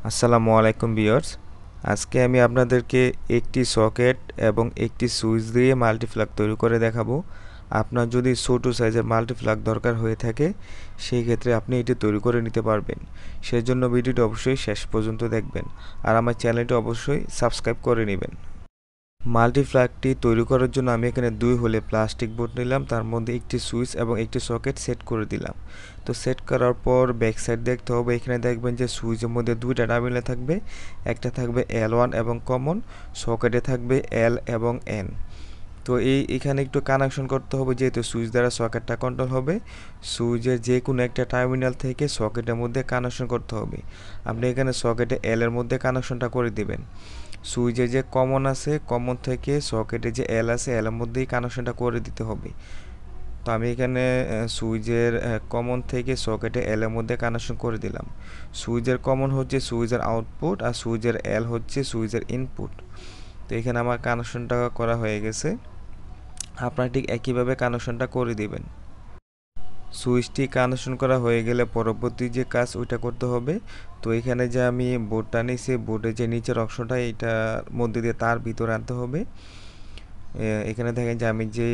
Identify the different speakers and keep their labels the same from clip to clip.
Speaker 1: আসসালামু আলাইকুম ভিউয়ার্স। আজকে আমি আপনাদেরকে একটি সকেট এবং একটি সুইচ দিয়ে মাল্টিপ্লাগ তৈরি করে দেখাবো। আপনার যদি ছোট সাইজের মাল্টিপ্লাগ দরকার হয়ে থাকে সেই ক্ষেত্রে আপনি এটি তৈরি করে নিতে পারবেন। সেজন্য ভিডিওটি অবশ্যই শেষ পর্যন্ত দেখবেন আর আমার চ্যানেলটি অবশ্যই সাবস্ক্রাইব করে নেবেন। মাল্টিপ্লাগটি তৈরি করার জন্য আমি এখানে 2 হলে প্লাস্টিক বোর্ড নিলাম, তার মধ্যে একটি সুইচ এবং একটি সকেট সেট করে দিলাম। তো সেট করার পর ব্যাক সাইড দেখতে হবে, এখানে দেখবেন যে সুইচের মধ্যে দুইটা টার্মিনাল থাকবে, একটা থাকবে L1 এবং কমন, সকেটে থাকবে L এবং N। তো এখানে একটু কানেকশন করতে হবে, যেহেতু সুইচ দ্বারা সকেটটা কন্ট্রোল হবে। সুইচের যে কোনো একটা টার্মিনাল থেকে সকেটের মধ্যে কানেকশন করতে হবে। আপনি এখানে সকেটে L এর মধ্যে কানেকশনটা করে দিবেন। সুইচে যে কমন আছে, কমন থেকে সকেটে যে L আছে, L এর মধ্যেই কানেকশনটা করে দিতে হবে। তো আমি এখানে সুইচের কমন থেকে সকেটে L এর মধ্যে কানেকশন করে দিলাম। সুইচের কমন হচ্ছে সুইচের আউটপুট আর সুইচের L হচ্ছে সুইচের ইনপুট। তো এখানে আমার কানেকশনটা করা হয়ে গেছে। আপনারা ঠিক একইভাবে কানেকশনটা করে দিবেন। সুইচটি কানেকশন করা হয়ে গেলে পরবর্তী যে কাজ ওইটা করতে হবে। তো এখানে যে আমি বোর্ডটা নিয়েছি, বোর্ডের যে নিচের অংশটা এইটার মধ্যে দিয়ে তার ভিতরে আনতে হবে। এখানে দেখেন যে আমি যে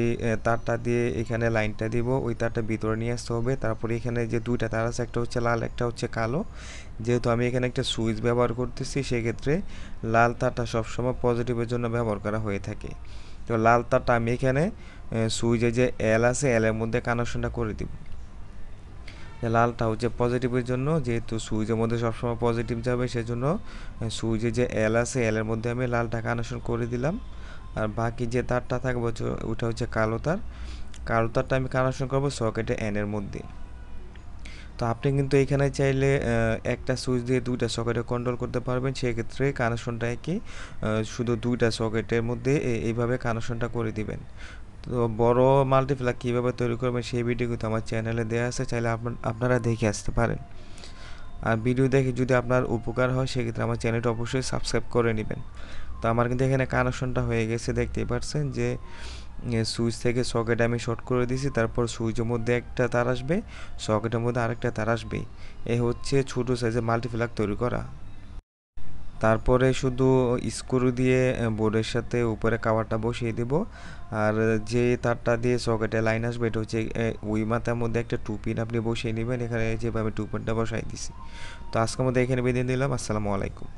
Speaker 1: তারটা দিয়ে এখানে লাইনটা দিব, ওই তারটা ভিতরে নিয়ে আসতে হবে। তারপরে এখানে যে দুইটা তার আছে, একটা হচ্ছে লাল, একটা হচ্ছে কালো। যেহেতু আমি এখানে একটা সুইচ ব্যবহার করতেছি, সেক্ষেত্রে লাল তারটা সবসময় পজিটিভের জন্য ব্যবহার করা হয়ে থাকে। তো লাল তারটা আমি এখানে সুইচে যে L আছে, L এর মধ্যে কানেকশনটা করে দিব। লালটা হচ্ছে পজিটিভের জন্য, যেহেতু সুইচের মধ্যে সবসময় পজিটিভ যাবে, সেজন্য সুইচে যে L আছে, L এর মধ্যে আমি লালটা কানেকশন করে দিলাম। আর বাকি যে তারটা থাকবে ওটা হচ্ছে কালো তার। কালো তারটা আমি কানেকশন করব সকেটে N এর মধ্যে। তো আপনি কিন্তু এখানে চাইলে একটা সুইচ দিয়ে দুইটা সকেটে কন্ট্রোল করতে পারবেন, সেক্ষেত্রে কানেকশনটা একই, শুধু দুইটা সকেটের মধ্যে এইভাবে কানেকশনটা করে দিবেন। তো বড় মাল্টিপ্লাগ কীভাবে তৈরি করবেন সেই ভিডিও কিন্তু আমার চ্যানেলে দেওয়া আছে, চাইলে আপনারা দেখে আসতে পারেন। আর ভিডিও দেখে যদি আপনার উপকার হয় সেক্ষেত্রে আমার চ্যানেলটা অবশ্যই সাবস্ক্রাইব করে নেবেন। তো আমার কিন্তু এখানে কানেকশনটা হয়ে গেছে, দেখতেই পাচ্ছেন যে সুইচ থেকে সকেট আমি শর্ট করে দিয়েছি। তারপর সুইচের মধ্যে একটা তার আসবে, সকেটের মধ্যে আরেকটা তার আসবে। এই হচ্ছে ছোট সাইজের মাল্টিপ্লাগ তৈরি করা। তারপরে শুধু স্ক্রু দিয়ে বোর্ডের সাথে উপরে কাভারটা বসিয়ে দেব। আর যে তারটা দিয়ে সকেটে লাইন আসবে, এটা হচ্ছে ওই মাথার মধ্যে একটা 2 পিন আপনি বসিয়ে নেবেন। এখানে যেভাবে 2 পিনটা বসাই দিছি। তো আজকের মধ্যে এখানে বেঁধে দিলাম। আসসালামু আলাইকুম।